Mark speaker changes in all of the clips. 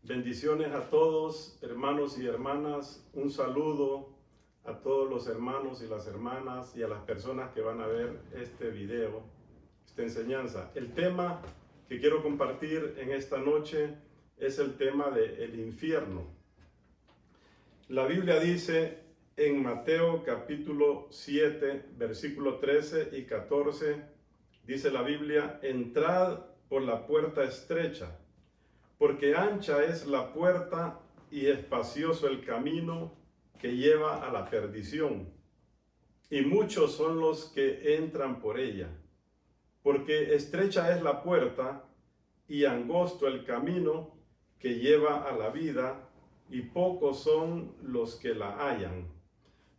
Speaker 1: Bendiciones a todos, hermanos y hermanas. Un saludo a todos los hermanos y las hermanas y a las personas que van a ver este video, esta enseñanza. El tema que quiero compartir en esta noche es el tema del infierno. La Biblia dice en Mateo capítulo 7, versículo 13 y 14, dice la Biblia: entrad por la puerta estrecha, porque ancha es la puerta y espacioso el camino que lleva a la perdición, y muchos son los que entran por ella. Porque estrecha es la puerta y angosto el camino que lleva a la vida, y pocos son los que la hallan.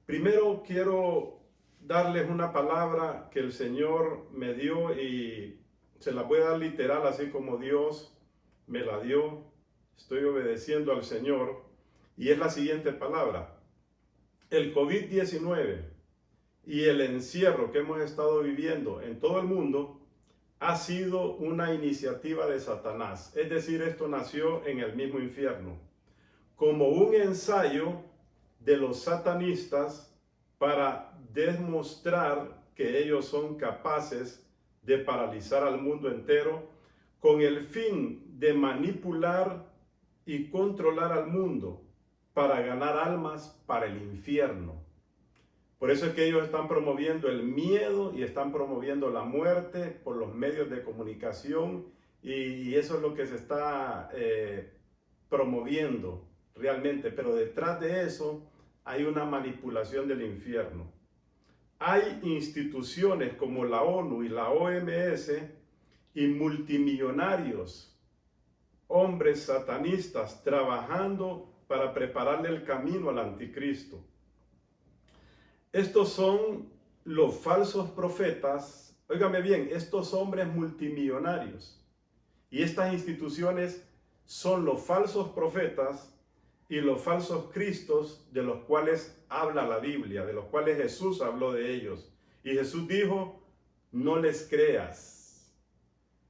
Speaker 1: Primero quiero darles una palabra que el Señor me dio y se la voy a dar literal, así como Dios me la dio. Estoy obedeciendo al Señor, y es la siguiente palabra: el COVID-19 y el encierro que hemos estado viviendo en todo el mundo ha sido una iniciativa de Satanás. Es decir, esto nació en el mismo infierno, como un ensayo de los satanistas para demostrar que ellos son capaces de paralizar al mundo entero, con el fin de manipular y controlar al mundo para ganar almas para el infierno. Por eso es que ellos están promoviendo el miedo y están promoviendo la muerte por los medios de comunicación, y eso es lo que se está promoviendo realmente. Pero detrás de eso hay una manipulación del infierno. Hay instituciones como la ONU y la OMS y multimillonarios, hombres satanistas, trabajando para prepararle el camino al anticristo. Estos son los falsos profetas. Óigame bien, estos hombres multimillonarios y estas instituciones son los falsos profetas y los falsos cristos de los cuales habla la Biblia, de los cuales Jesús habló de ellos. Y Jesús dijo: no les creas.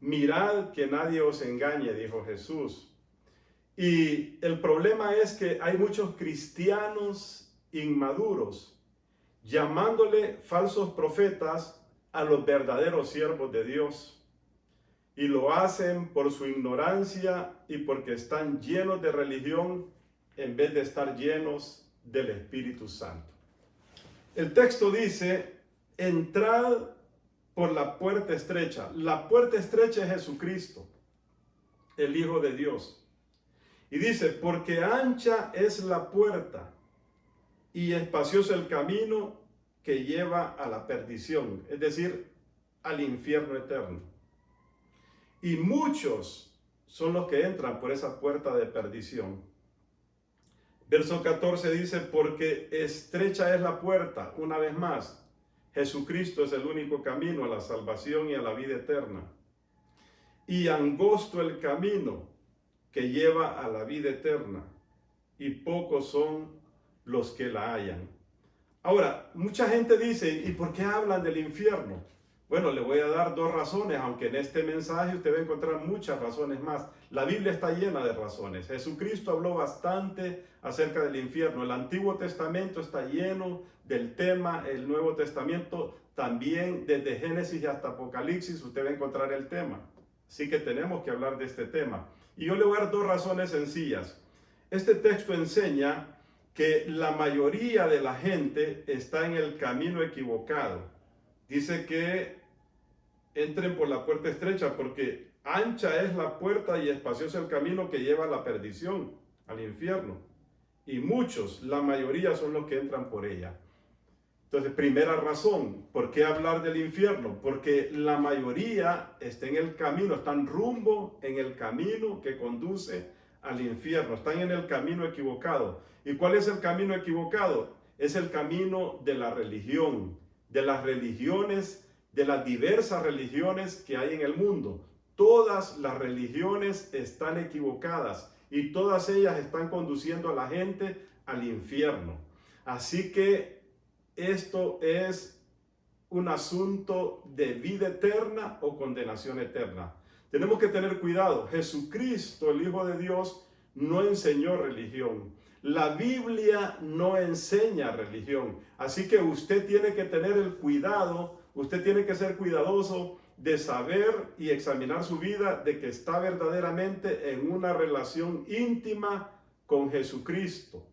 Speaker 1: Mirad que nadie os engañe, dijo Jesús. Y el problema es que hay muchos cristianos inmaduros llamándole falsos profetas a los verdaderos siervos de Dios. Y lo hacen por su ignorancia y porque están llenos de religión en vez de estar llenos del Espíritu Santo. El texto dice: entrad por la puerta estrecha. La puerta estrecha es Jesucristo, el Hijo de Dios. Y dice: porque ancha es la puerta y espacioso el camino que lleva a la perdición, es decir, al infierno eterno. Y muchos son los que entran por esa puerta de perdición. Verso 14 dice: porque estrecha es la puerta. Una vez más, Jesucristo es el único camino a la salvación y a la vida eterna. Y angosto el camino que lleva a la vida eterna, y pocos son los que la hallan. Ahora, mucha gente dice: ¿y por qué hablan del infierno? Bueno, le voy a dar dos razones, aunque en este mensaje usted va a encontrar muchas razones más. La Biblia está llena de razones. Jesucristo habló bastante acerca del infierno. El Antiguo Testamento está lleno del tema. El Nuevo Testamento también, desde Génesis hasta Apocalipsis, usted va a encontrar el tema. Así que tenemos que hablar de este tema. Y yo le voy a dar dos razones sencillas. Este texto enseña que la mayoría de la gente está en el camino equivocado. Dice que entren por la puerta estrecha, porque ancha es la puerta y espacioso el camino que lleva a la perdición, al infierno. Y muchos, la mayoría, son los que entran por ella. Entonces, primera razón, ¿por qué hablar del infierno? Porque la mayoría está en el camino, están rumbo en el camino que conduce al infierno, están en el camino equivocado. ¿Y cuál es el camino equivocado? Es el camino de la religión, de las religiones, de las diversas religiones que hay en el mundo. Todas las religiones están equivocadas y todas ellas están conduciendo a la gente al infierno. Así que esto es un asunto de vida eterna o condenación eterna. Tenemos que tener cuidado. Jesucristo, el Hijo de Dios, no enseñó religión. La Biblia no enseña religión. Así que usted tiene que tener el cuidado, usted tiene que ser cuidadoso de saber y examinar su vida, de que está verdaderamente en una relación íntima con Jesucristo.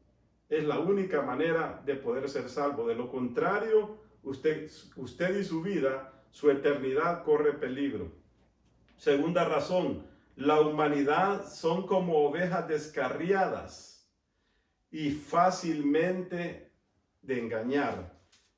Speaker 1: Es la única manera de poder ser salvo. De lo contrario, usted y su vida, su eternidad corre peligro. Segunda razón, la humanidad son como ovejas descarriadas y fácilmente de engañar.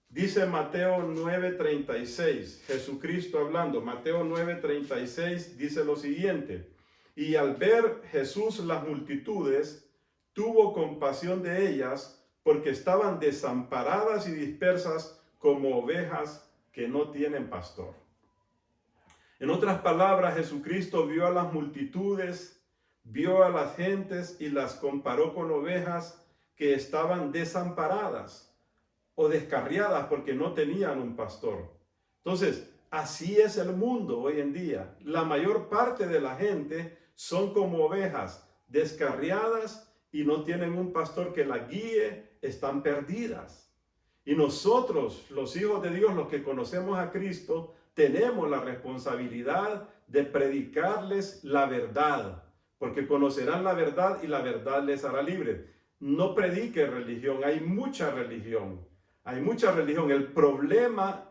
Speaker 1: Dice Mateo 9:36, Jesucristo hablando, Mateo 9:36 dice lo siguiente: y al ver Jesús las multitudes, tuvo compasión de ellas, porque estaban desamparadas y dispersas como ovejas que no tienen pastor. En otras palabras, Jesucristo vio a las multitudes, vio a las gentes y las comparó con ovejas que estaban desamparadas o descarriadas porque no tenían un pastor. Entonces, así es el mundo hoy en día. La mayor parte de la gente son como ovejas descarriadas y no tienen un pastor que las guíe, están perdidas. Y nosotros, los hijos de Dios, los que conocemos a Cristo, tenemos la responsabilidad de predicarles la verdad, porque conocerán la verdad y la verdad les hará libres. No predique religión, hay mucha religión. Hay mucha religión. El problema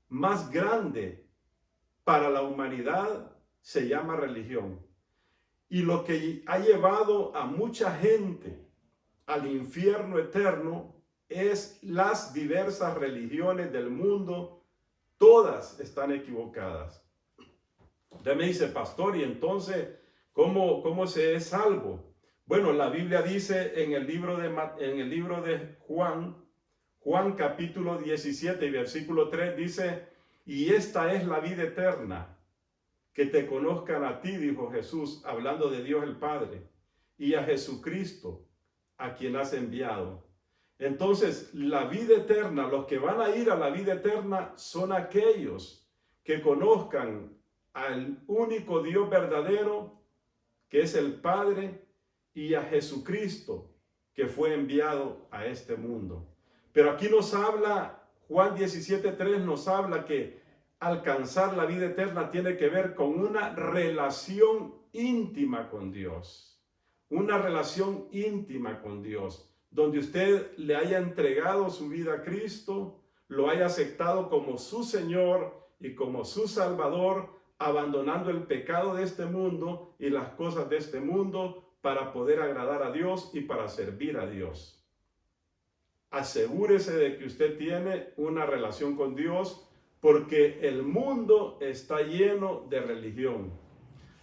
Speaker 1: más grande para la humanidad se llama religión. Y lo que ha llevado a mucha gente al infierno eterno es las diversas religiones del mundo. Todas están equivocadas. Usted me dice, pastor, ¿y entonces cómo se es salvo? Bueno, la Biblia dice en el libro de Juan capítulo 17 y versículo 3 dice: y esta es la vida eterna, que te conozcan a ti, dijo Jesús, hablando de Dios el Padre, y a Jesucristo, a quien has enviado. Entonces, la vida eterna, los que van a ir a la vida eterna son aquellos que conozcan al único Dios verdadero, que es el Padre, y a Jesucristo, que fue enviado a este mundo. Pero aquí nos habla, Juan 17:3 nos habla que alcanzar la vida eterna tiene que ver con una relación íntima con Dios. Una relación íntima con Dios, donde usted le haya entregado su vida a Cristo, lo haya aceptado como su Señor y como su Salvador, abandonando el pecado de este mundo y las cosas de este mundo para poder agradar a Dios y para servir a Dios. Asegúrese de que usted tiene una relación con Dios, porque el mundo está lleno de religión.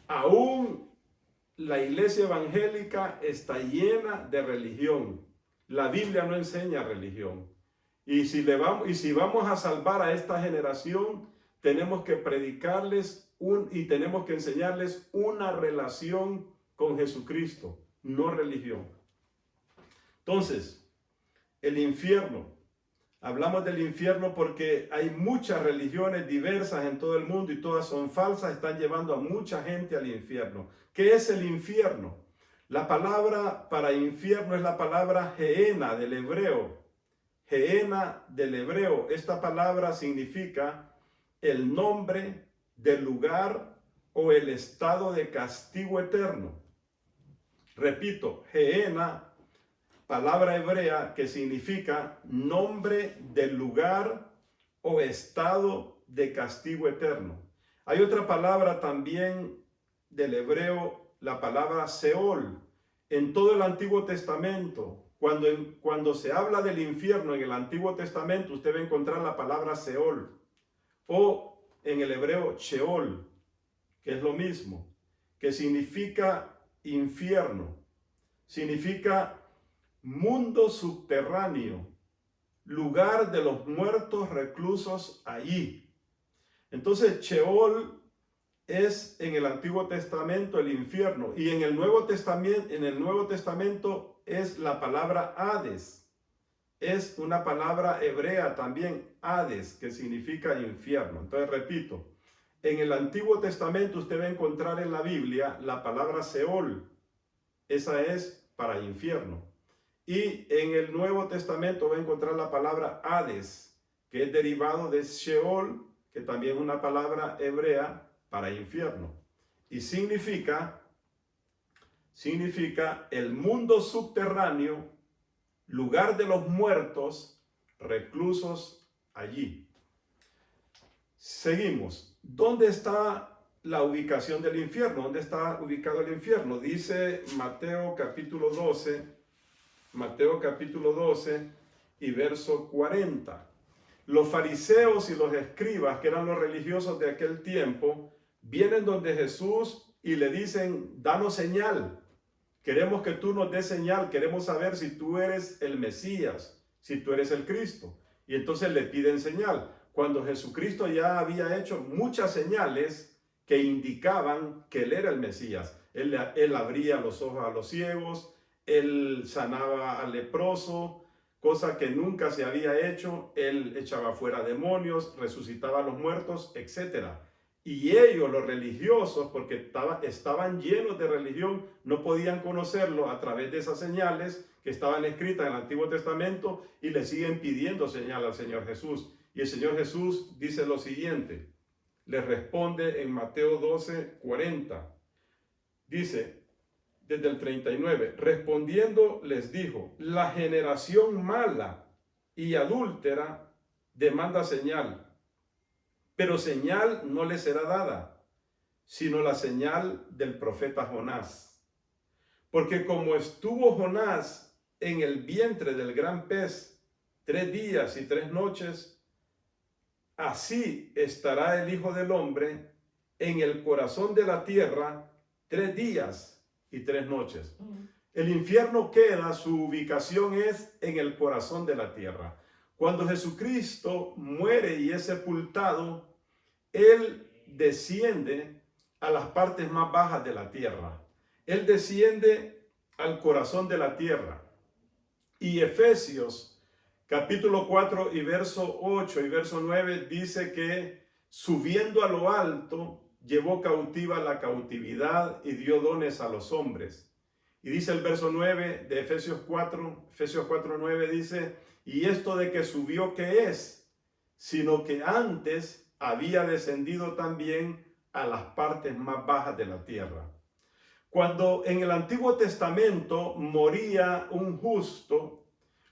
Speaker 1: Aún la iglesia evangélica está llena de religión. La Biblia no enseña religión. Y si vamos a salvar a esta generación, tenemos que predicarles y tenemos que enseñarles una relación con Jesucristo, no religión. Entonces, el infierno. Hablamos del infierno porque hay muchas religiones diversas en todo el mundo y todas son falsas, están llevando a mucha gente al infierno. ¿Qué es el infierno? La palabra para infierno es la palabra Gehenna del hebreo. Gehenna del hebreo. Esta palabra significa el nombre del lugar o el estado de castigo eterno. Repito, Gehenna, palabra hebrea que significa nombre del lugar o estado de castigo eterno. Hay otra palabra también del hebreo, la palabra Seol. En todo el Antiguo Testamento, cuando se habla del infierno en el Antiguo Testamento, usted va a encontrar la palabra Seol, o en el hebreo Sheol, que es lo mismo, que significa infierno, significa mundo subterráneo, lugar de los muertos reclusos allí. Entonces, Sheol es en el Antiguo Testamento el infierno, y en el Nuevo Testamento es la palabra Hades. Es una palabra hebrea también, Hades, que significa infierno. Entonces, repito, en el Antiguo Testamento usted va a encontrar en la Biblia la palabra Seol, esa es para infierno. Y en el Nuevo Testamento va a encontrar la palabra Hades, que es derivado de Sheol, que también es una palabra hebrea para infierno. Y significa el mundo subterráneo, lugar de los muertos, reclusos allí. Seguimos. ¿Dónde está la ubicación del infierno? ¿Dónde está ubicado el infierno? Dice Mateo capítulo 12 y verso 40. Los fariseos y los escribas, que eran los religiosos de aquel tiempo, vienen donde Jesús y le dicen: danos señal. Queremos que tú nos des señal, queremos saber si tú eres el Mesías, si tú eres el Cristo. Y entonces le piden señal, cuando Jesucristo ya había hecho muchas señales que indicaban que Él era el Mesías. Él abría los ojos a los ciegos, Él sanaba al leproso, cosa que nunca se había hecho. Él echaba fuera demonios, resucitaba a los muertos, etc. Y ellos, los religiosos, porque estaban llenos de religión, no podían conocerlo a través de esas señales que estaban escritas en el Antiguo Testamento, y le siguen pidiendo señal al Señor Jesús. Y el Señor Jesús dice lo siguiente, les responde en Mateo 12, 40. Dice, desde el 39, respondiendo les dijo: la generación mala y adúltera demanda señal, pero señal no le será dada, sino la señal del profeta Jonás. Porque como estuvo Jonás en el vientre del gran pez 3 días y 3 noches, así estará el Hijo del Hombre en el corazón de la tierra 3 días y 3 noches. El infierno queda, su ubicación es en el corazón de la tierra. Cuando Jesucristo muere y es sepultado, Él desciende a las partes más bajas de la tierra. Él desciende al corazón de la tierra. Y Efesios capítulo 4 y verso 8 y verso 9 dice que subiendo a lo alto, llevó cautiva la cautividad y dio dones a los hombres. Y dice el verso 9 de Efesios 4, Efesios 4:9 dice: y esto de que subió, ¿qué es? Sino que antes había descendido también a las partes más bajas de la tierra. Cuando en el Antiguo Testamento moría un justo,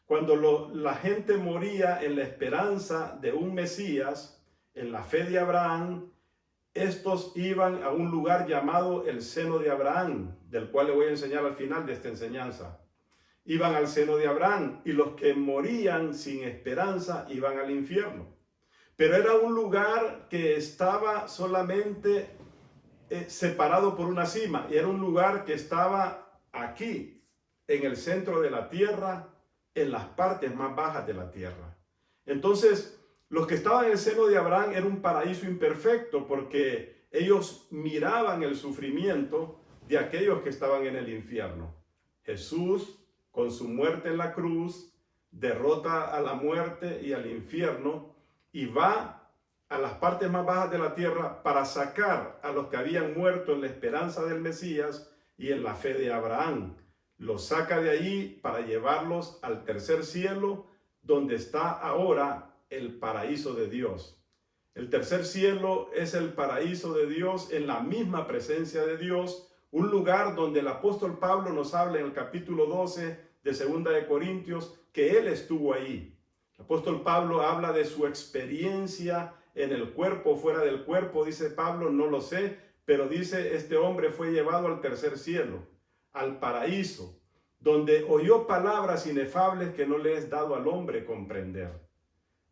Speaker 1: cuando la gente moría en la esperanza de un Mesías, en la fe de Abraham, estos iban a un lugar llamado el seno de Abraham, del cual le voy a enseñar al final de esta enseñanza. Iban al seno de Abraham, y los que morían sin esperanza iban al infierno. Pero era un lugar que estaba solamente separado por una cima, y era un lugar que estaba aquí, en el centro de la tierra, en las partes más bajas de la tierra. Entonces, los que estaban en el seno de Abraham era un paraíso imperfecto, porque ellos miraban el sufrimiento de aquellos que estaban en el infierno. Jesús, con su muerte en la cruz, derrota a la muerte y al infierno, y va a las partes más bajas de la tierra para sacar a los que habían muerto en la esperanza del Mesías y en la fe de Abraham. Los saca de allí para llevarlos al tercer cielo, donde está ahora el paraíso de Dios. El tercer cielo es el paraíso de Dios, en la misma presencia de Dios, un lugar donde el apóstol Pablo nos habla en el capítulo 12 de 2 de Corintios, que él estuvo ahí. El apóstol Pablo habla de su experiencia en el cuerpo, fuera del cuerpo. Dice Pablo, no lo sé, pero dice, este hombre fue llevado al tercer cielo, al paraíso, donde oyó palabras inefables que no le es dado al hombre comprender.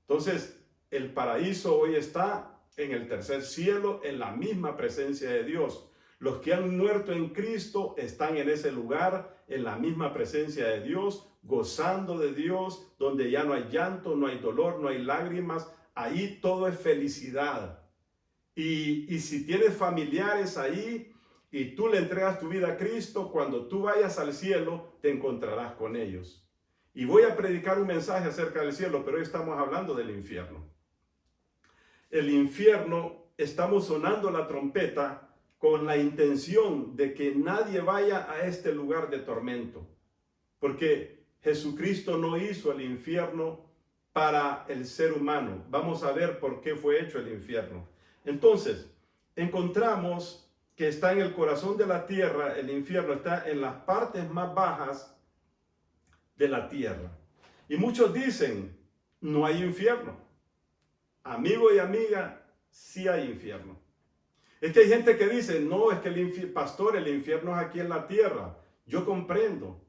Speaker 1: Entonces, el paraíso hoy está en el tercer cielo, en la misma presencia de Dios. Los que han muerto en Cristo están en ese lugar, en la misma presencia de Dios, gozando de Dios, donde ya no hay llanto, no hay dolor, no hay lágrimas. Ahí todo es felicidad. Y si tienes familiares ahí y tú le entregas tu vida a Cristo, cuando tú vayas al cielo, te encontrarás con ellos. Y voy a predicar un mensaje acerca del cielo, pero hoy estamos hablando del infierno. El infierno, estamos sonando la trompeta con la intención de que nadie vaya a este lugar de tormento. Porque Jesucristo no hizo el infierno para el ser humano. Vamos a ver por qué fue hecho el infierno. Entonces, encontramos que está en el corazón de la tierra, el infierno está en las partes más bajas de la tierra. Y muchos dicen, no hay infierno. Amigo y amiga, sí hay infierno. Es que hay gente que dice, no, es que pastor, el infierno es aquí en la tierra. Yo comprendo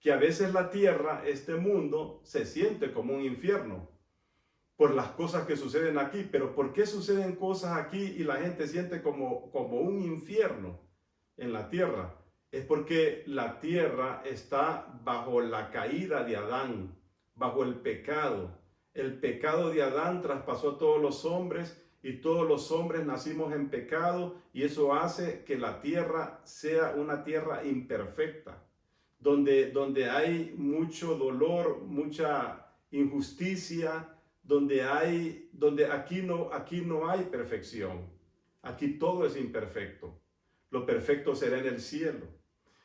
Speaker 1: que a veces la tierra, este mundo, se siente como un infierno por las cosas que suceden aquí. Pero ¿por qué suceden cosas aquí y la gente siente como un infierno en la tierra? Es porque la tierra está bajo la caída de Adán, bajo el pecado. El pecado de Adán traspasó a todos los hombres y todos los hombres nacimos en pecado, y eso hace que la tierra sea una tierra imperfecta, donde hay mucho dolor, mucha injusticia, donde aquí no hay perfección. Aquí todo es imperfecto. Lo perfecto será en el cielo.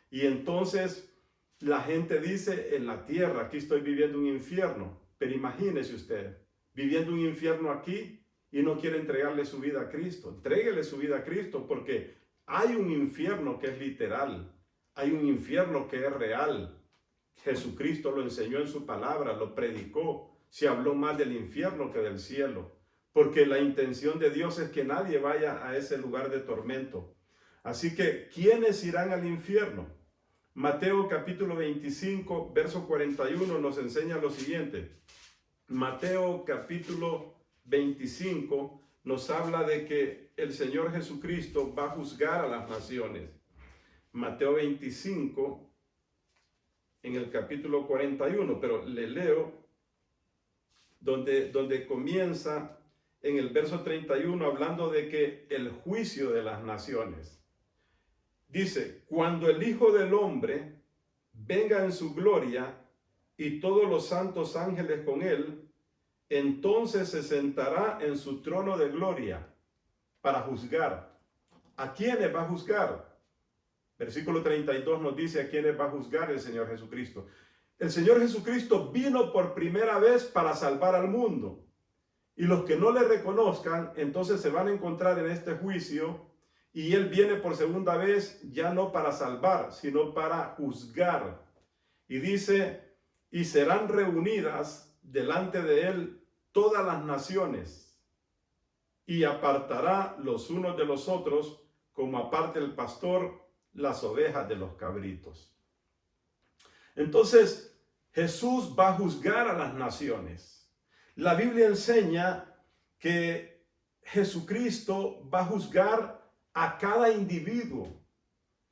Speaker 1: Y entonces la gente dice, en la tierra, aquí estoy viviendo un infierno. Pero imagínese usted, viviendo un infierno aquí y no quiere entregarle su vida a Cristo. Entréguele su vida a Cristo, porque hay un infierno que es literal. Hay un infierno que es real. Jesucristo lo enseñó en su palabra, lo predicó. Se habló más del infierno que del cielo, porque la intención de Dios es que nadie vaya a ese lugar de tormento. Así que, ¿quiénes irán al infierno? Mateo capítulo 25, verso 41 nos enseña lo siguiente. Mateo capítulo 25 nos habla de que el Señor Jesucristo va a juzgar a las naciones. Mateo 25, en el capítulo 41, pero le leo donde comienza en el verso 31 hablando de que el juicio de las naciones. Dice, cuando el Hijo del Hombre venga en su gloria y todos los santos ángeles con él, entonces se sentará en su trono de gloria para juzgar. ¿A quiénes va a juzgar? Versículo 32 nos dice a quiénes va a juzgar el Señor Jesucristo. El Señor Jesucristo vino por primera vez para salvar al mundo. Y los que no le reconozcan, entonces se van a encontrar en este juicio. Y Él viene por segunda vez, ya no para salvar, sino para juzgar. Y dice, y serán reunidas delante de Él todas las naciones, y apartará los unos de los otros, como aparta el pastor las ovejas de los cabritos. Entonces, Jesús va a juzgar a las naciones. La Biblia enseña que Jesucristo va a juzgar a cada individuo.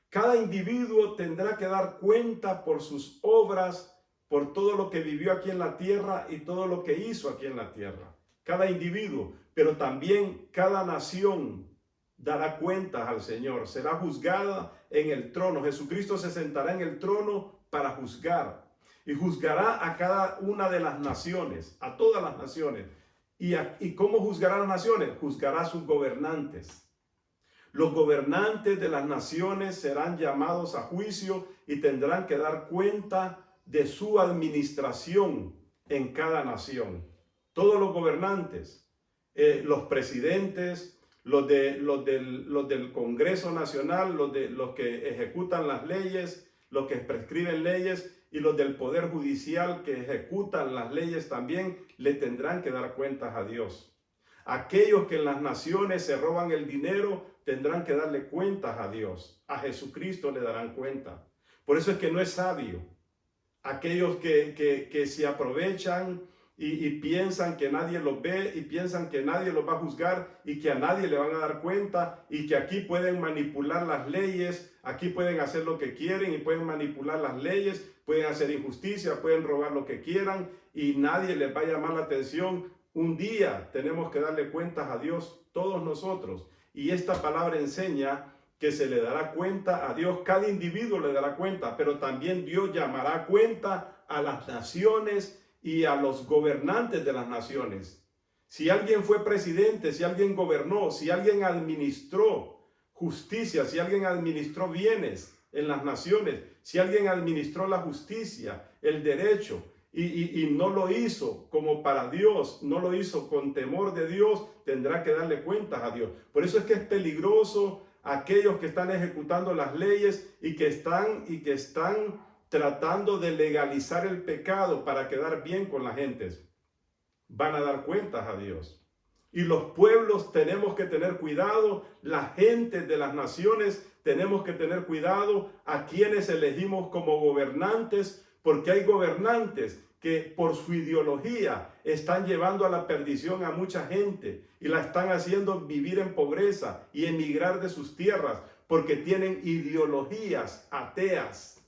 Speaker 1: Cada individuo tendrá que dar cuenta por sus obras, por todo lo que vivió aquí en la tierra y todo lo que hizo aquí en la tierra. Cada individuo, pero también cada nación dará cuentas al Señor. Será juzgada en el trono. Jesucristo se sentará en el trono para juzgar. Y juzgará a cada una de las naciones, a todas las naciones. ¿Y cómo juzgará a las naciones? Juzgará a sus gobernantes. Los gobernantes de las naciones serán llamados a juicio y tendrán que dar cuenta de su administración en cada nación. Todos los gobernantes, los presidentes, los del Congreso Nacional, los que ejecutan las leyes, los que prescriben leyes, y los del Poder Judicial que ejecutan las leyes también, le tendrán que dar cuentas a Dios. Aquellos que en las naciones se roban el dinero tendrán que darle cuentas a Dios. A Jesucristo le darán cuenta. Por eso es que no es sabio. Aquellos que se aprovechan y piensan que nadie los ve y piensan que nadie los va a juzgar y que a nadie le van a dar cuenta y que aquí pueden manipular las leyes, aquí pueden hacer lo que quieren y pueden manipular las leyes, pueden hacer injusticia, pueden robar lo que quieran y nadie les va a llamar la atención. Un día tenemos que darle cuentas a Dios todos nosotros, y esta palabra enseña que se le dará cuenta a Dios. Cada individuo le dará cuenta, pero también Dios llamará cuenta a las naciones y a los gobernantes de las naciones. Si alguien fue presidente, si alguien gobernó, si alguien administró justicia, si alguien administró bienes en las naciones, si alguien administró la justicia, el derecho, y no lo hizo como para Dios, no lo hizo con temor de Dios, tendrá que darle cuentas a Dios. Por eso es que es peligroso aquellos que están ejecutando las leyes y que están tratando de legalizar el pecado para quedar bien con la gente. Van a dar cuentas a Dios. Y los pueblos tenemos que tener cuidado, la gente de las naciones tenemos que tener cuidado a quienes elegimos como gobernantes, porque hay gobernantes que por su ideología están llevando a la perdición a mucha gente y la están haciendo vivir en pobreza y emigrar de sus tierras, porque tienen ideologías ateas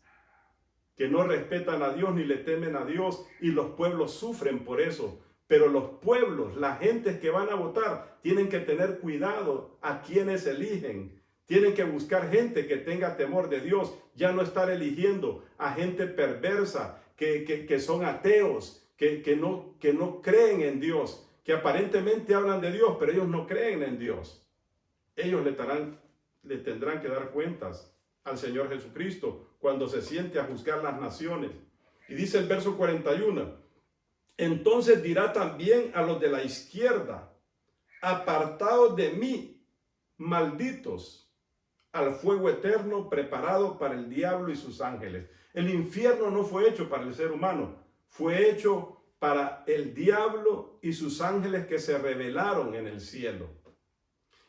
Speaker 1: que no respetan a Dios ni le temen a Dios, y los pueblos sufren por eso. Pero los pueblos, las gentes que van a votar, tienen que tener cuidado a quienes eligen. Tienen que buscar gente que tenga temor de Dios, ya no estar eligiendo a gente perversa, que son ateos, que no creen en Dios, que aparentemente hablan de Dios, pero ellos no creen en Dios. Ellos le tendrán que dar cuentas al Señor Jesucristo cuando se siente a juzgar las naciones. Y dice el verso 41, entonces dirá también a los de la izquierda, apartaos de mí, malditos, al fuego eterno preparado para el diablo y sus ángeles. El infierno no fue hecho para el ser humano, fue hecho para el diablo y sus ángeles que se rebelaron en el cielo.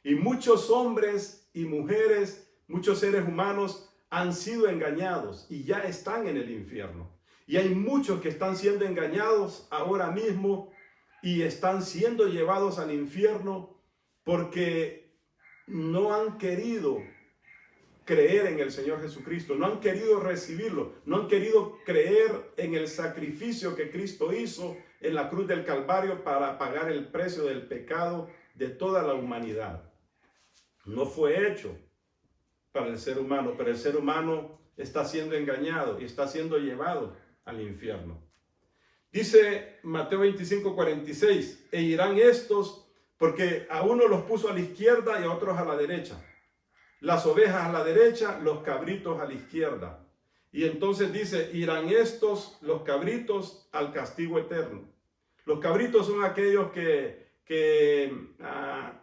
Speaker 1: Y muchos hombres y mujeres, muchos seres humanos han sido engañados y ya están en el infierno. Y hay muchos que están siendo engañados ahora mismo y están siendo llevados al infierno porque no han querido creer en el Señor Jesucristo, no han querido recibirlo, no han querido creer en el sacrificio que Cristo hizo en la cruz del Calvario para pagar el precio del pecado de toda la humanidad. No fue hecho para el ser humano, pero el ser humano está siendo engañado y está siendo llevado al infierno. Dice Mateo 25:46, e irán estos, porque a uno los puso a la izquierda y a otros a la derecha. Las ovejas a la derecha, los cabritos a la izquierda. Y entonces dice, irán estos, los cabritos, al castigo eterno. Los cabritos son aquellos que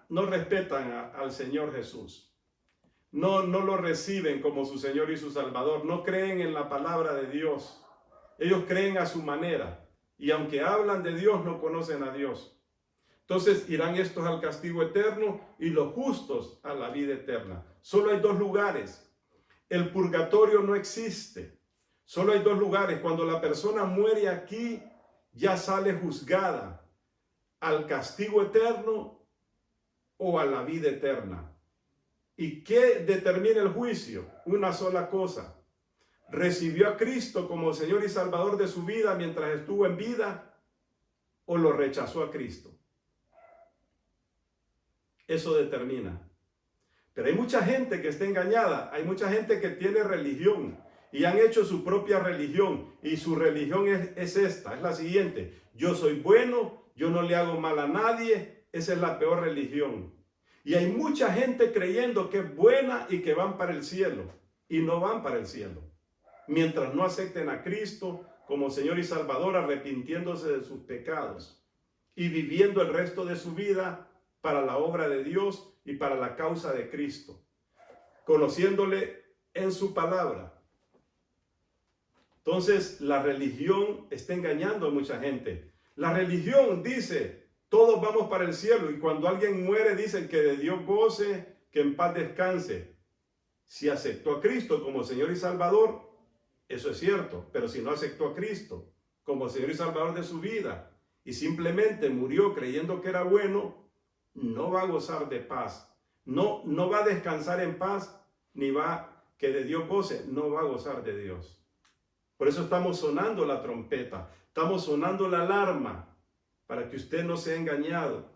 Speaker 1: no respetan al Señor Jesús. No lo reciben como su Señor y su Salvador. No creen en la palabra de Dios. Ellos creen a su manera. Y aunque hablan de Dios, no conocen a Dios. Entonces irán estos al castigo eterno y los justos a la vida eterna. Solo hay dos lugares. El purgatorio no existe. Solo hay dos lugares. Cuando la persona muere aquí, ya sale juzgada al castigo eterno o a la vida eterna. ¿Y qué determina el juicio? Una sola cosa. ¿Recibió a Cristo como Señor y Salvador de su vida mientras estuvo en vida o lo rechazó a Cristo? Eso determina. Pero hay mucha gente que está engañada, hay mucha gente que tiene religión y han hecho su propia religión, y su religión es esta, es la siguiente: yo soy bueno, yo no le hago mal a nadie. Esa es la peor religión. Y hay mucha gente creyendo que es buena y que van para el cielo, y no van para el cielo mientras no acepten a Cristo como Señor y Salvador, arrepintiéndose de sus pecados y viviendo el resto de su vida para la obra de Dios y para la causa de Cristo, conociéndole en su palabra. Entonces, la religión está engañando a mucha gente. La religión dice, todos vamos para el cielo, y cuando alguien muere dicen que de Dios goce, que en paz descanse. Si aceptó a Cristo como Señor y Salvador, eso es cierto, pero si no aceptó a Cristo como Señor y Salvador de su vida y simplemente murió creyendo que era bueno, no va a gozar de paz, no va a descansar en paz, ni va que de Dios goce, no va a gozar de Dios. Por eso estamos sonando la trompeta, estamos sonando la alarma, para que usted no sea engañado.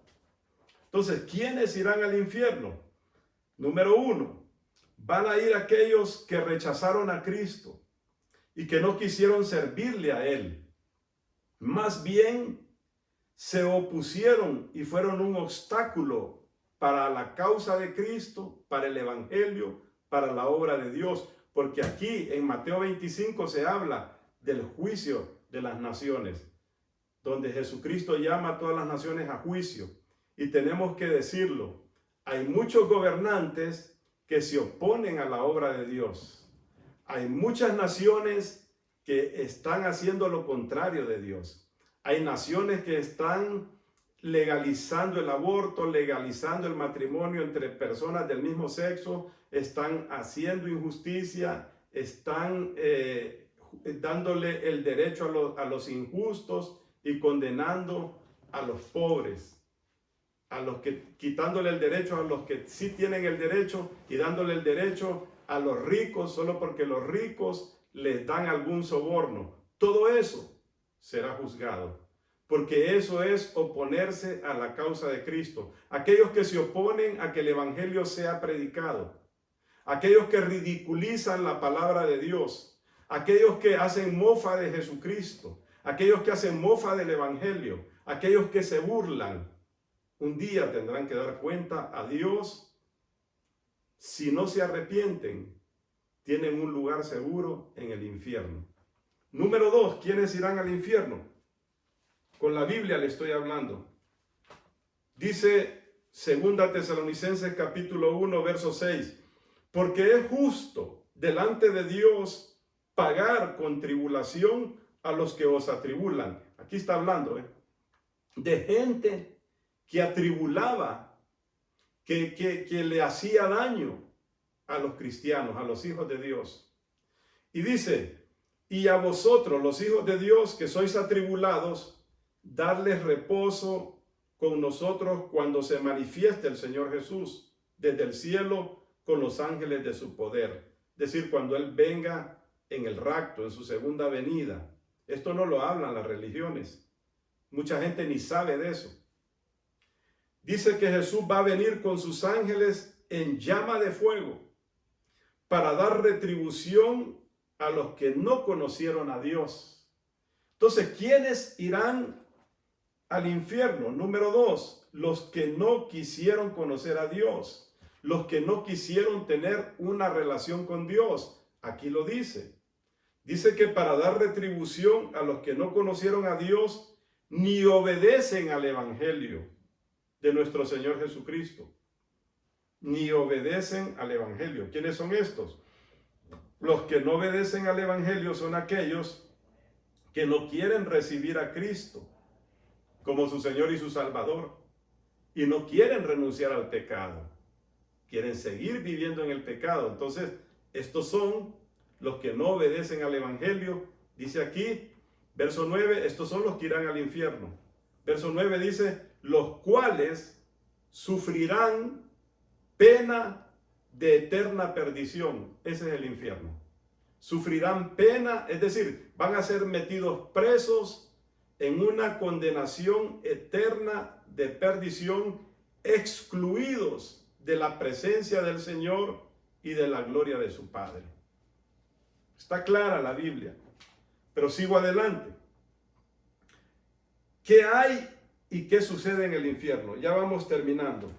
Speaker 1: Entonces, ¿quiénes irán al infierno? Número 1, van a ir aquellos que rechazaron a Cristo y que no quisieron servirle a Él. Más bien, se opusieron y fueron un obstáculo para la causa de Cristo, para el Evangelio, para la obra de Dios. Porque aquí en Mateo 25 se habla del juicio de las naciones, donde Jesucristo llama a todas las naciones a juicio. Y tenemos que decirlo, hay muchos gobernantes que se oponen a la obra de Dios. Hay muchas naciones que están haciendo lo contrario de Dios. Hay naciones que están legalizando el aborto, legalizando el matrimonio entre personas del mismo sexo, están haciendo injusticia, están dándole el derecho a los injustos y condenando a los pobres, quitándole el derecho a los que sí tienen el derecho y dándole el derecho a los ricos solo porque los ricos les dan algún soborno. Todo eso será juzgado, porque eso es oponerse a la causa de Cristo. Aquellos que se oponen a que el evangelio sea predicado, aquellos que ridiculizan la palabra de Dios, aquellos que hacen mofa de Jesucristo, aquellos que hacen mofa del evangelio, aquellos que se burlan, un día tendrán que dar cuenta a Dios. Si no se arrepienten, tienen un lugar seguro en el infierno. Número 2, ¿quiénes irán al infierno? Con la Biblia le estoy hablando. Dice 2 Tesalonicenses capítulo 1, verso 6, porque es justo delante de Dios pagar con tribulación a los que os atribulan. Aquí está hablando de gente que atribulaba, que le hacía daño a los cristianos, a los hijos de Dios. Y dice, y a vosotros, los hijos de Dios, que sois atribulados, darles reposo con nosotros cuando se manifieste el Señor Jesús desde el cielo con los ángeles de su poder. Es decir, cuando Él venga en el rapto, en su segunda venida. Esto no lo hablan las religiones. Mucha gente ni sabe de eso. Dice que Jesús va a venir con sus ángeles en llama de fuego para dar retribución a los que no conocieron a Dios. Entonces, ¿quiénes irán al infierno? Número 2, los que no quisieron conocer a Dios, los que no quisieron tener una relación con Dios. Aquí lo dice. Dice que para dar retribución a los que no conocieron a Dios ni obedecen al evangelio de nuestro Señor Jesucristo. Ni obedecen al evangelio. ¿Quiénes son estos? Los que no obedecen al evangelio son aquellos que no quieren recibir a Cristo como su Señor y su Salvador y no quieren renunciar al pecado. Quieren seguir viviendo en el pecado. Entonces, estos son los que no obedecen al evangelio. Dice aquí, verso 9, estos son los que irán al infierno. Verso 9 dice, los cuales sufrirán pena de eterna perdición. Ese es el infierno. Sufrirán pena, es decir, van a ser metidos presos en una condenación eterna de perdición, excluidos de la presencia del Señor y de la gloria de su Padre. Está clara la Biblia, pero sigo adelante. ¿Qué hay y qué sucede en el infierno? Ya vamos terminando.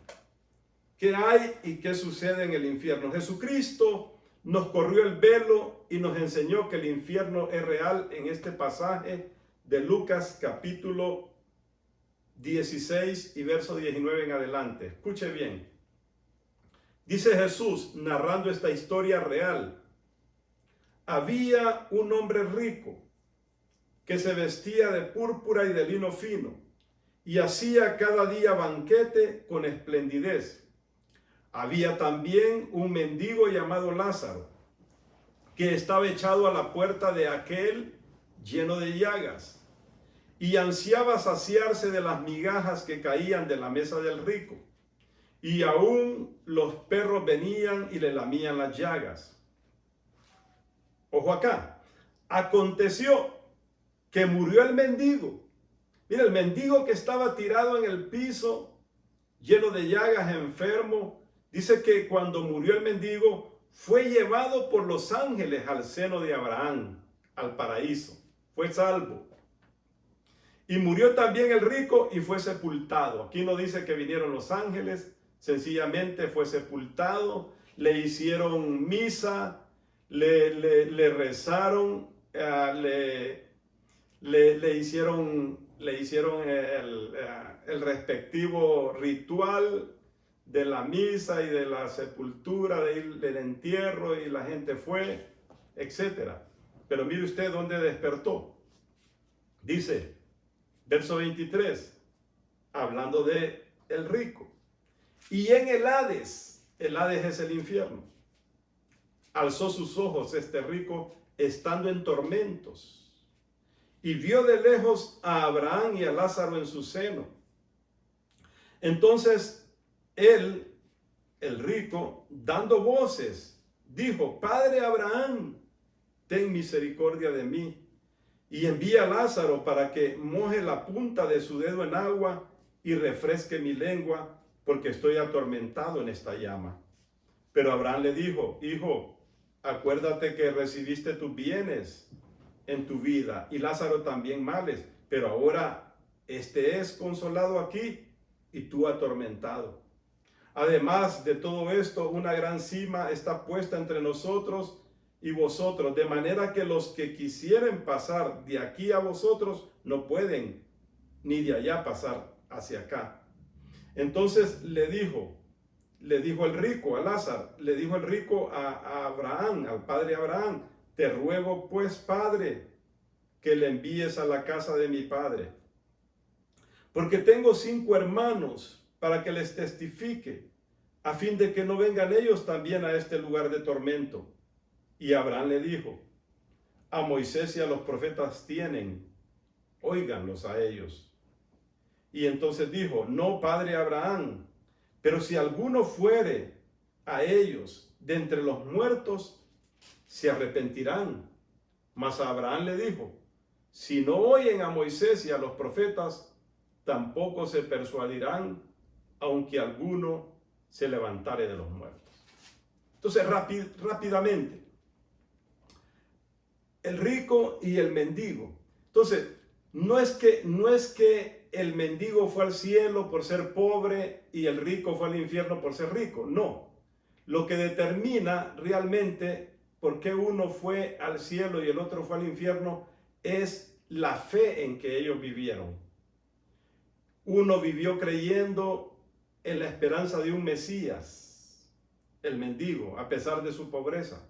Speaker 1: ¿Qué hay y qué sucede en el infierno? Jesucristo nos corrió el velo y nos enseñó que el infierno es real en este pasaje de Lucas capítulo 16 y verso 19 en adelante. Escuche bien. Dice Jesús, narrando esta historia real: había un hombre rico que se vestía de púrpura y de lino fino y hacía cada día banquete con esplendidez. Había también un mendigo llamado Lázaro, que estaba echado a la puerta de aquel lleno de llagas, y ansiaba saciarse de las migajas que caían de la mesa del rico, y aún los perros venían y le lamían las llagas. Ojo acá, aconteció que murió el mendigo. Mira, el mendigo que estaba tirado en el piso, lleno de llagas, enfermo. Dice que cuando murió el mendigo, fue llevado por los ángeles al seno de Abraham, al paraíso. Fue salvo. Y murió también el rico y fue sepultado. Aquí no dice que vinieron los ángeles, sencillamente fue sepultado, le hicieron misa, le rezaron, le hicieron el respectivo ritual de la misa y de la sepultura, del entierro, y la gente fue, etc. Pero mire usted dónde despertó. Dice, verso 23, hablando de el rico. Y en el Hades es el infierno, alzó sus ojos este rico estando en tormentos, y vio de lejos a Abraham y a Lázaro en su seno. Entonces él, el rico, dando voces, dijo: Padre Abraham, ten misericordia de mí, y envía a Lázaro para que moje la punta de su dedo en agua y refresque mi lengua, porque estoy atormentado en esta llama. Pero Abraham le dijo: Hijo, acuérdate que recibiste tus bienes en tu vida, y Lázaro también males, pero ahora este es consolado aquí y tú atormentado. Además de todo esto, una gran sima está puesta entre nosotros y vosotros, de manera que los que quisieren pasar de aquí a vosotros no pueden, ni de allá pasar hacia acá. Entonces le dijo el rico a Lázaro, le dijo el rico a Abraham, al padre Abraham: te ruego pues, Padre, que le envíes a la casa de mi padre, porque tengo 5 hermanos, para que les testifique, a fin de que no vengan ellos también a este lugar de tormento. Y Abraham le dijo: a Moisés y a los profetas tienen, óiganlos a ellos. Y entonces dijo: no, padre Abraham, pero si alguno fuere a ellos de entre los muertos, se arrepentirán. Mas Abraham le dijo: si no oyen a Moisés y a los profetas, tampoco se persuadirán, aunque alguno se levantare de los muertos. Entonces, rápidamente, el rico y el mendigo. Entonces, no es que el mendigo fue al cielo por ser pobre y el rico fue al infierno por ser rico. No. Lo que determina realmente por qué uno fue al cielo y el otro fue al infierno es la fe en que ellos vivieron. Uno vivió creyendo en la esperanza de un Mesías, el mendigo, a pesar de su pobreza.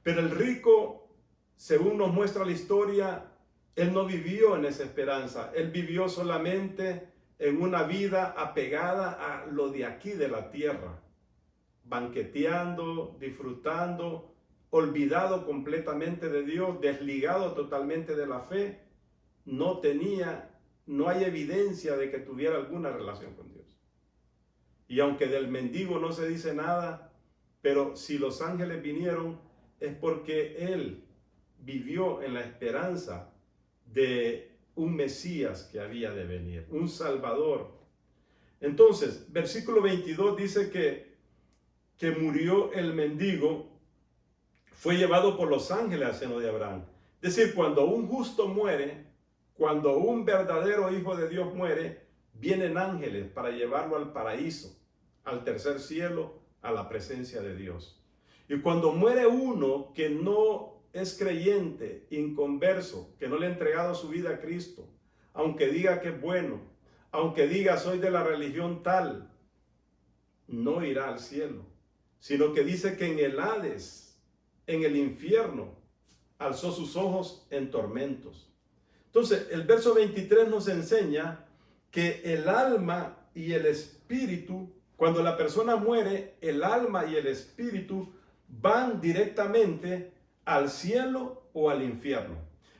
Speaker 1: Pero el rico, según nos muestra la historia, él no vivió en esa esperanza. Él vivió solamente en una vida apegada a lo de aquí, de la tierra, banqueteando, disfrutando, olvidado completamente de Dios, desligado totalmente de la fe. No hay evidencia de que tuviera alguna relación con Dios. Y aunque del mendigo no se dice nada, pero si los ángeles vinieron, es porque él vivió en la esperanza de un Mesías que había de venir, un Salvador. Entonces, versículo 22 dice que murió el mendigo, fue llevado por los ángeles al seno de Abraham. Es decir, cuando un justo muere, cuando un verdadero hijo de Dios muere, vienen ángeles para llevarlo al paraíso, al tercer cielo, a la presencia de Dios. Y cuando muere uno que no es creyente, inconverso, que no le ha entregado su vida a Cristo, aunque diga que es bueno, aunque diga soy de la religión tal, no irá al cielo, sino que dice que en el Hades, en el infierno, alzó sus ojos en tormentos. Entonces, el verso 23 nos enseña que el alma y el espíritu, cuando la persona muere, el alma y el espíritu van directamente al cielo o al infierno.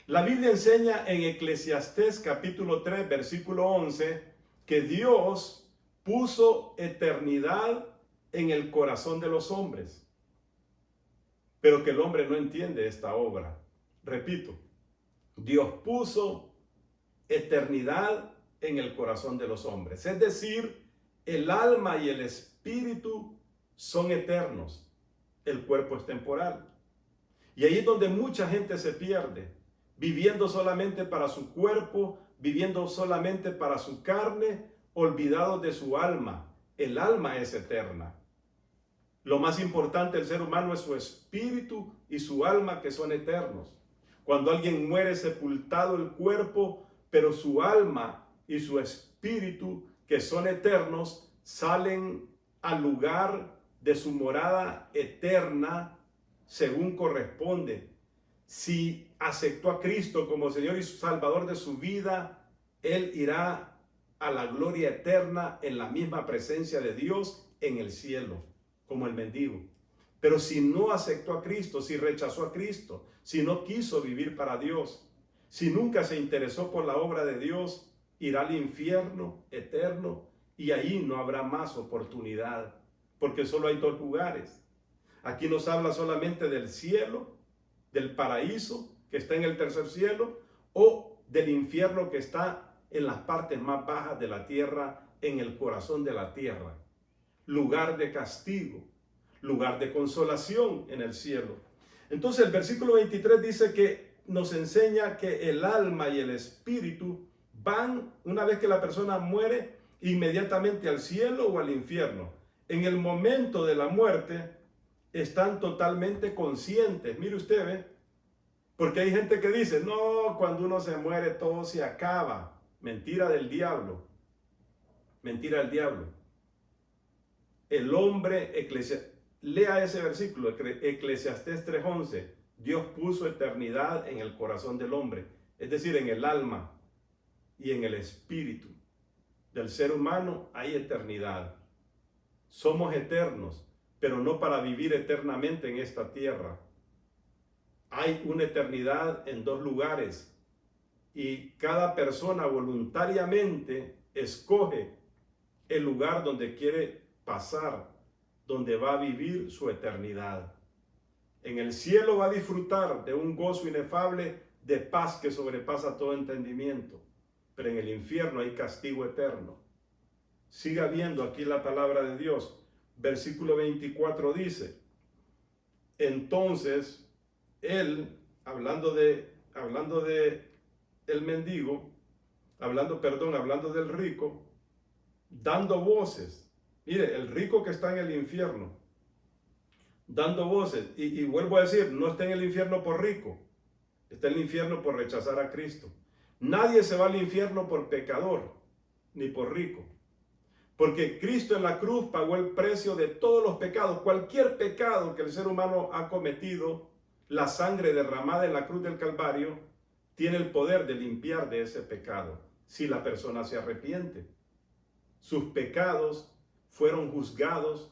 Speaker 1: La Biblia enseña en Eclesiastés capítulo 3, versículo 11, que Dios puso eternidad en el corazón de los hombres, pero que el hombre no entiende esta obra. Repito, Dios puso eternidad en el corazón de los hombres. Es decir, el alma y el espíritu son eternos. El cuerpo es temporal. Y ahí es donde mucha gente se pierde, viviendo solamente para su cuerpo, viviendo solamente para su carne, olvidados de su alma, el alma es eterna. Lo más importante del ser humano es su espíritu y su alma, que son eternos. Cuando alguien muere, sepultado el cuerpo, pero su alma y su espíritu, que son eternos, salen al lugar de su morada eterna según corresponde. Si aceptó a Cristo como Señor y Salvador de su vida, él irá a la gloria eterna en la misma presencia de Dios en el cielo, como el mendigo. Pero si no aceptó a Cristo, si rechazó a Cristo, si no quiso vivir para Dios, si nunca se interesó por la obra de Dios, irá al infierno eterno y ahí no habrá más oportunidad, porque solo hay dos lugares. Aquí nos habla solamente del cielo, del paraíso que está en el tercer cielo, o del infierno que está en las partes más bajas de la tierra, en el corazón de la tierra. Lugar de castigo, lugar de consolación en el cielo. Entonces el versículo 23 dice que nos enseña que el alma y el espíritu van, una vez que la persona muere, inmediatamente al cielo o al infierno. En el momento de la muerte están totalmente conscientes. Mire usted, ¿ve? Porque hay gente que dice, no, cuando uno se muere todo se acaba. Mentira del diablo. Mentira del diablo. El hombre, lea ese versículo, Eclesiastés 3:11. Dios puso eternidad en el corazón del hombre, es decir, en el alma y en el espíritu del ser humano hay eternidad. Somos eternos, pero no para vivir eternamente en esta tierra. Hay una eternidad en dos lugares y cada persona voluntariamente escoge el lugar donde quiere pasar, donde va a vivir su eternidad. En el cielo va a disfrutar de un gozo inefable, de paz que sobrepasa todo entendimiento, pero en el infierno hay castigo eterno. Siga viendo aquí la palabra de Dios. Versículo 24 dice, entonces él, hablando de el mendigo, hablando del rico, dando voces. Mire, el rico que está en el infierno, dando voces, y vuelvo a decir, no está en el infierno por rico, está en el infierno por rechazar a Cristo. Nadie se va al infierno por pecador, ni por rico. Porque Cristo en la cruz pagó el precio de todos los pecados. Cualquier pecado que el ser humano ha cometido, la sangre derramada en la cruz del Calvario tiene el poder de limpiar de ese pecado, si la persona se arrepiente. Sus pecados fueron juzgados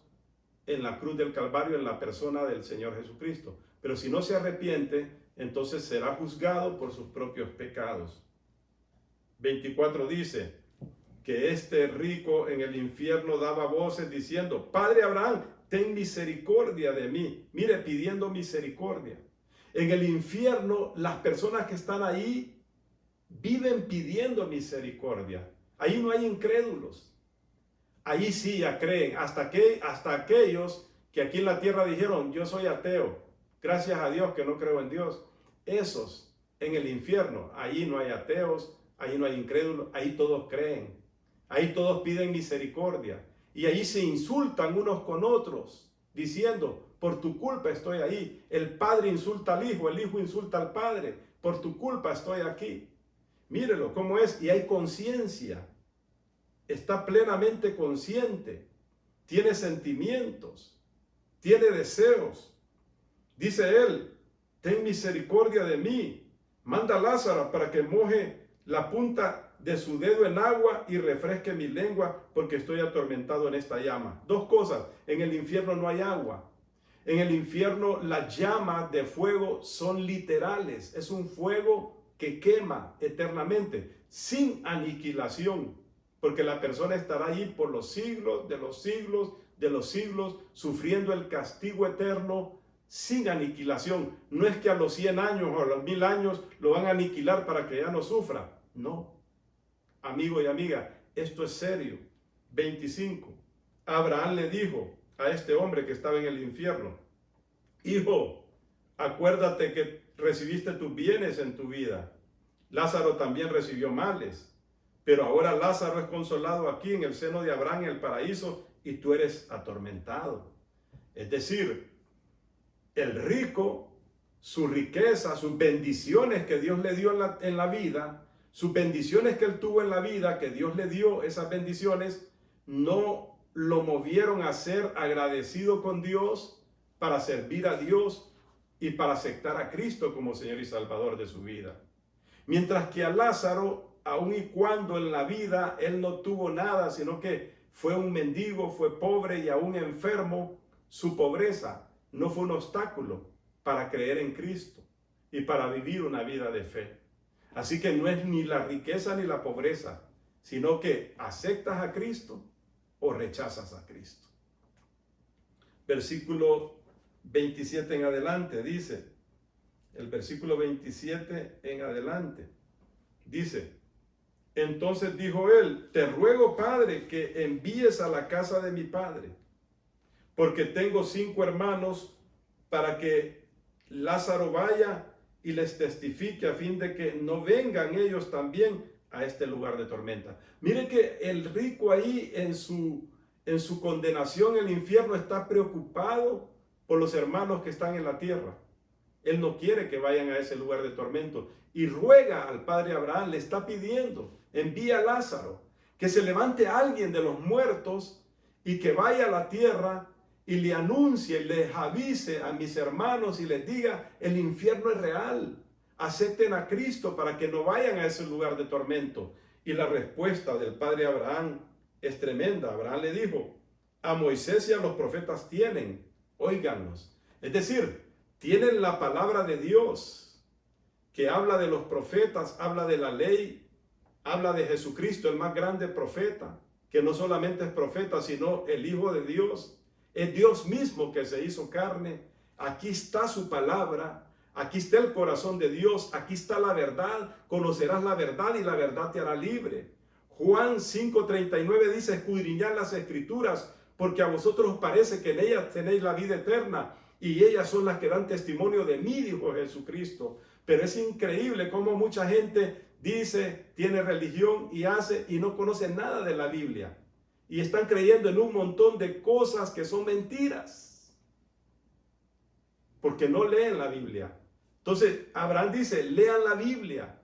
Speaker 1: en la cruz del Calvario en la persona del Señor Jesucristo. Pero si no se arrepiente, entonces será juzgado por sus propios pecados. 24 dice que este rico en el infierno daba voces diciendo, Padre Abraham, ten misericordia de mí. Mire, pidiendo misericordia. En el infierno, las personas que están ahí viven pidiendo misericordia. Ahí no hay incrédulos. Ahí sí ya creen. Hasta aquellos que aquí en la tierra dijeron, yo soy ateo. Gracias a Dios que no creo en Dios. Esos en el infierno, ahí no hay ateos, ahí no hay incrédulos, ahí todos creen. Ahí todos piden misericordia. Y ahí se insultan unos con otros, diciendo, por tu culpa estoy ahí. El padre insulta al hijo, el hijo insulta al padre. Por tu culpa estoy aquí. Mírelo cómo es. Y hay conciencia. Está plenamente consciente. Tiene sentimientos. Tiene deseos. Dice él, ten misericordia de mí. Manda a Lázaro para que moje la punta de su dedo en agua y refresque mi lengua, porque estoy atormentado en esta llama. Dos cosas, en el infierno no hay agua. En el infierno las llamas de fuego son literales. Es un fuego que quema eternamente, sin aniquilación, porque la persona estará allí por los siglos de los siglos de los siglos, sufriendo el castigo eterno sin aniquilación. No es que a los 100 años o a los 1000 años lo van a aniquilar para que ya no sufra. No. Amigo y amiga, esto es serio. 25. Abraham le dijo a este hombre que estaba en el infierno, hijo, acuérdate que recibiste tus bienes en tu vida. Lázaro también recibió males, pero ahora Lázaro es consolado aquí en el seno de Abraham en el paraíso y tú eres atormentado. Es decir, el rico, su riqueza, sus bendiciones que Dios le dio en la vida, sus bendiciones que él tuvo en la vida, que Dios le dio, esas bendiciones, no lo movieron a ser agradecido con Dios, para servir a Dios y para aceptar a Cristo como Señor y Salvador de su vida. Mientras que a Lázaro, aun y cuando en la vida él no tuvo nada, sino que fue un mendigo, fue pobre y aún enfermo, su pobreza no fue un obstáculo para creer en Cristo y para vivir una vida de fe. Así que no es ni la riqueza ni la pobreza, sino que aceptas a Cristo o rechazas a Cristo. Versículo 27 en adelante dice, el versículo 27 en adelante, dice, entonces dijo él, te ruego, Padre, que envíes a la casa de mi padre, porque tengo 5 hermanos, para que Lázaro vaya y les testifique a fin de que no vengan ellos también a este lugar de tormenta. Mire que el rico ahí en su condenación en el infierno está preocupado por los hermanos que están en la tierra. Él no quiere que vayan a ese lugar de tormento y ruega al padre Abraham, le está pidiendo, envía a Lázaro, que se levante alguien de los muertos y que vaya a la tierra y le anuncie, les avise a mis hermanos y les diga, el infierno es real, acepten a Cristo para que no vayan a ese lugar de tormento. Y la respuesta del padre Abraham es tremenda. Abraham le dijo, a Moisés y a los profetas tienen, óiganlos. Es decir, tienen la palabra de Dios, que habla de los profetas, habla de la ley, habla de Jesucristo, el más grande profeta, que no solamente es profeta, sino el Hijo de Dios. Es Dios mismo que se hizo carne. Aquí está su palabra, aquí está el corazón de Dios, aquí está la verdad. Conocerás la verdad y la verdad te hará libre. Juan 5:39 dice, escudriñad las escrituras, porque a vosotros os parece que en ellas tenéis la vida eterna, y ellas son las que dan testimonio de mí, dijo Jesucristo. Pero es increíble cómo mucha gente dice, tiene religión y hace y no conoce nada de la Biblia. Y están creyendo en un montón de cosas que son mentiras, porque no leen la Biblia. Entonces Abraham dice, lean la Biblia.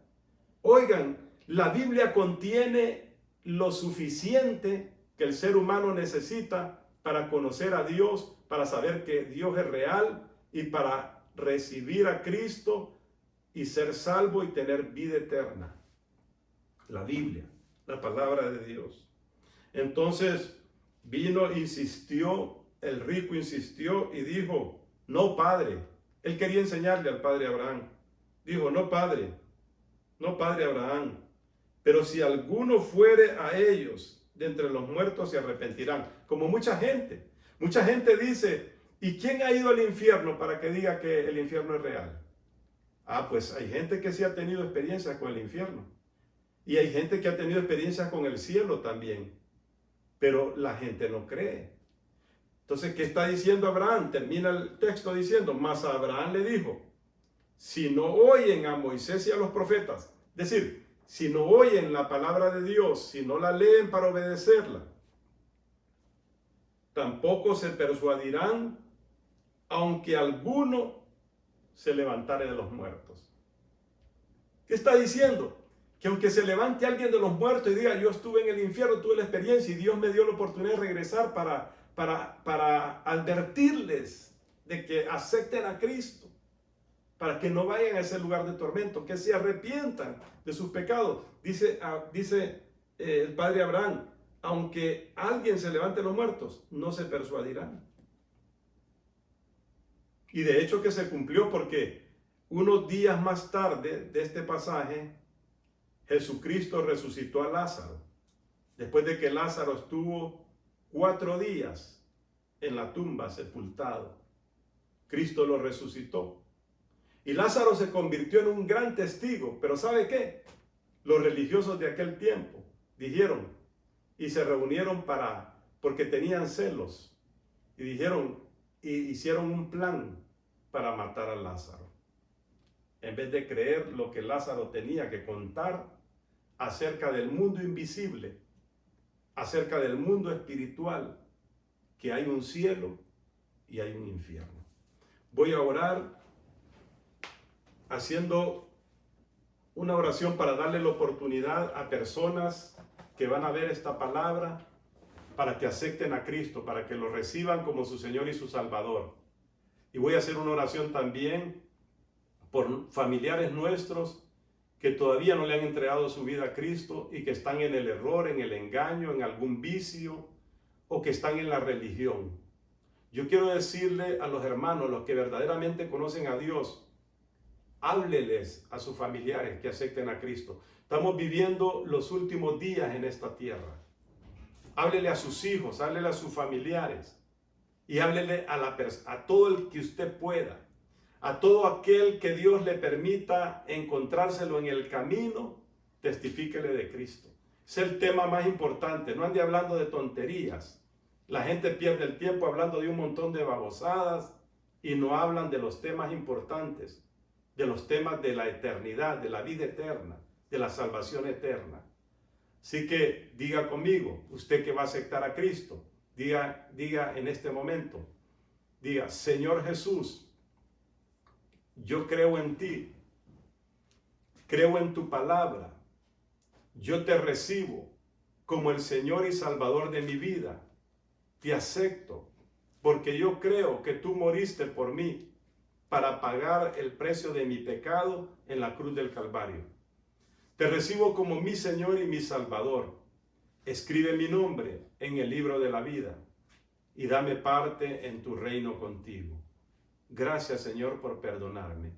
Speaker 1: Oigan, la Biblia contiene lo suficiente que el ser humano necesita para conocer a Dios, para saber que Dios es real y para recibir a Cristo y ser salvo y tener vida eterna. La Biblia, la palabra de Dios. Entonces vino, insistió, el rico insistió y dijo, no, padre. Él quería enseñarle al padre Abraham. Dijo, no, padre Abraham, pero si alguno fuere a ellos de entre los muertos se arrepentirán. Como mucha gente dice, ¿y quién ha ido al infierno para que diga que el infierno es real? Ah, pues hay gente que sí ha tenido experiencia con el infierno. Y hay gente que ha tenido experiencia con el cielo también. Pero la gente no cree. Entonces, ¿qué está diciendo Abraham? Termina el texto diciendo, mas Abraham le dijo, si no oyen a Moisés y a los profetas, es decir, si no oyen la palabra de Dios, si no la leen para obedecerla, tampoco se persuadirán, aunque alguno se levantare de los muertos. ¿Qué está diciendo? Que aunque se levante alguien de los muertos y diga, yo estuve en el infierno, tuve la experiencia y Dios me dio la oportunidad de regresar para advertirles de que acepten a Cristo, para que no vayan a ese lugar de tormento, que se arrepientan de sus pecados. Dice el padre Abraham, aunque alguien se levante de los muertos, no se persuadirán. Y de hecho que se cumplió, porque unos días más tarde de este pasaje, Jesucristo resucitó a Lázaro. Después de que Lázaro estuvo 4 días en la tumba sepultado, Cristo lo resucitó. Y Lázaro se convirtió en un gran testigo. Pero ¿sabe qué? Los religiosos de aquel tiempo dijeron y se reunieron porque tenían celos. Y dijeron y hicieron un plan para matar a Lázaro. En vez de creer lo que Lázaro tenía que contar acerca del mundo invisible, acerca del mundo espiritual, que hay un cielo y hay un infierno. Voy a orar haciendo una oración para darle la oportunidad a personas que van a ver esta palabra para que acepten a Cristo, para que lo reciban como su Señor y su Salvador. Y voy a hacer una oración también por familiares nuestros que todavía no le han entregado su vida a Cristo y que están en el error, en el engaño, en algún vicio o que están en la religión. Yo quiero decirle a los hermanos, los que verdaderamente conocen a Dios, hábleles a sus familiares que acepten a Cristo. Estamos viviendo los últimos días en esta tierra. Háblele a sus hijos, háblele a sus familiares y háblele a todo el que usted pueda. A todo aquel que Dios le permita encontrárselo en el camino, testifíquele de Cristo. Es el tema más importante. No ande hablando de tonterías. La gente pierde el tiempo hablando de un montón de babosadas y no hablan de los temas importantes, de los temas de la eternidad, de la vida eterna, de la salvación eterna. Así que diga conmigo, usted que va a aceptar a Cristo, diga en este momento, diga, Señor Jesús, yo creo en ti, creo en tu palabra, yo te recibo como el Señor y Salvador de mi vida, te acepto, porque yo creo que tú moriste por mí para pagar el precio de mi pecado en la cruz del Calvario. Te recibo como mi Señor y mi Salvador. Escribe mi nombre en el libro de la vida y dame parte en tu reino contigo. Gracias, Señor, por perdonarme.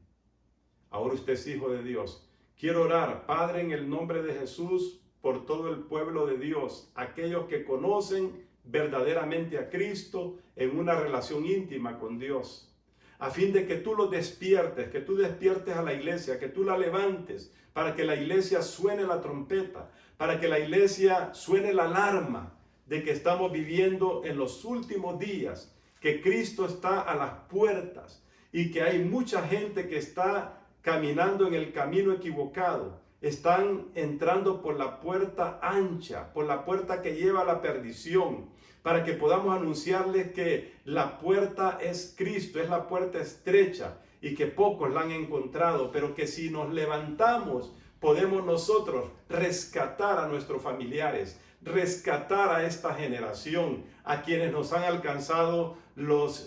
Speaker 1: Ahora usted es hijo de Dios. Quiero orar, Padre, en el nombre de Jesús, por todo el pueblo de Dios, aquellos que conocen verdaderamente a Cristo en una relación íntima con Dios, a fin de que tú los despiertes, que tú despiertes a la iglesia, que tú la levantes, para que la iglesia suene la trompeta, para que la iglesia suene la alarma de que estamos viviendo en los últimos días, que Cristo está a las puertas y que hay mucha gente que está caminando en el camino equivocado. Están entrando por la puerta ancha, por la puerta que lleva a la perdición, para que podamos anunciarles que la puerta es Cristo, es la puerta estrecha y que pocos la han encontrado, pero que si nos levantamos podemos nosotros rescatar a nuestros familiares, rescatar a esta generación, a quienes nos han alcanzado los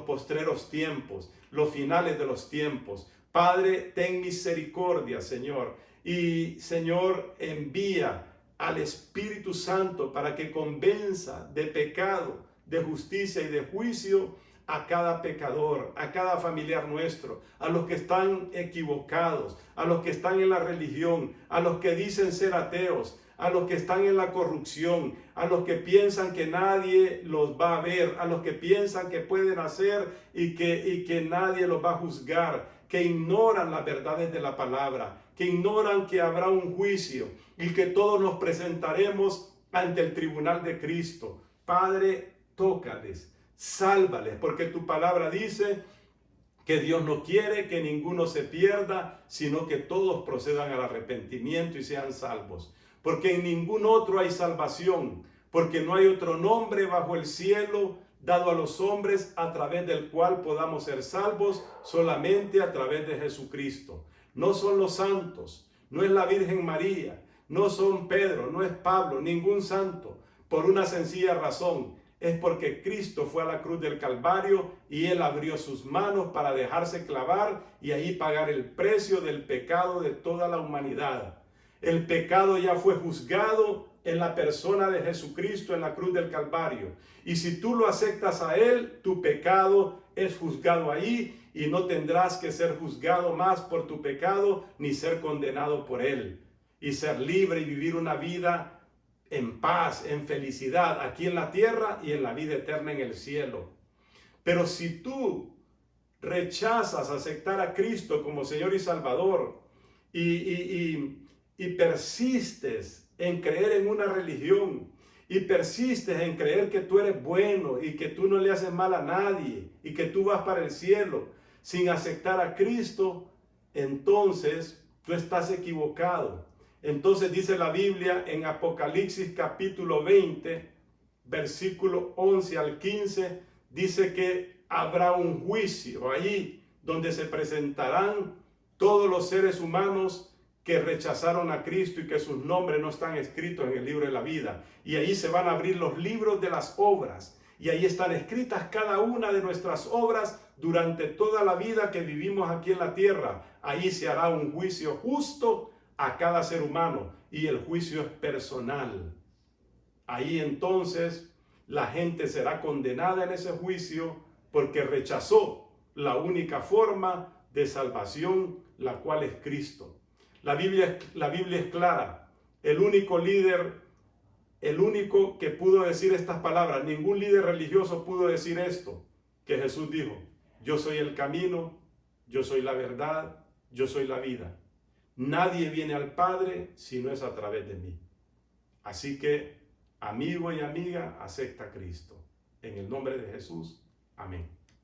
Speaker 1: postreros tiempos, los finales de los tiempos. Padre, ten misericordia, Señor. Y, Señor, envía al Espíritu Santo para que convenza de pecado, de justicia y de juicio a cada pecador, a cada familiar nuestro, a los que están equivocados, a los que están en la religión, a los que dicen ser ateos, a los que están en la corrupción, a los que piensan que nadie los va a ver, a los que piensan que pueden hacer y que nadie los va a juzgar, que ignoran las verdades de la palabra, que ignoran que habrá un juicio y que todos nos presentaremos ante el tribunal de Cristo. Padre, tócales, sálvales, porque tu palabra dice que Dios no quiere que ninguno se pierda, sino que todos procedan al arrepentimiento y sean salvos. Porque en ningún otro hay salvación, porque no hay otro nombre bajo el cielo dado a los hombres a través del cual podamos ser salvos, solamente a través de Jesucristo. No son los santos, no es la Virgen María, no son Pedro, no es Pablo, ningún santo, por una sencilla razón. Es porque Cristo fue a la cruz del Calvario y Él abrió sus manos para dejarse clavar y ahí pagar el precio del pecado de toda la humanidad. El pecado ya fue juzgado en la persona de Jesucristo en la cruz del Calvario. Y si tú lo aceptas a Él, tu pecado es juzgado ahí y no tendrás que ser juzgado más por tu pecado ni ser condenado por Él. Y ser libre y vivir una vida en paz, en felicidad, aquí en la tierra y en la vida eterna en el cielo. Pero si tú rechazas aceptar a Cristo como Señor y Salvador y persistes en creer en una religión y persistes en creer que tú eres bueno y que tú no le haces mal a nadie y que tú vas para el cielo sin aceptar a Cristo, entonces tú estás equivocado. Entonces dice la Biblia en Apocalipsis capítulo 20, versículo 11 al 15, dice que habrá un juicio allí donde se presentarán todos los seres humanos que rechazaron a Cristo y que sus nombres no están escritos en el libro de la vida. Y ahí se van a abrir los libros de las obras. Y ahí están escritas cada una de nuestras obras durante toda la vida que vivimos aquí en la tierra. Ahí se hará un juicio justo a cada ser humano. Y el juicio es personal. Ahí entonces la gente será condenada en ese juicio porque rechazó la única forma de salvación, la cual es Cristo. La Biblia es clara. El único líder, el único que pudo decir estas palabras, ningún líder religioso pudo decir esto, que Jesús dijo: yo soy el camino, yo soy la verdad, yo soy la vida. Nadie viene al Padre si no es a través de mí. Así que, amigo y amiga, acepta a Cristo. En el nombre de Jesús, amén.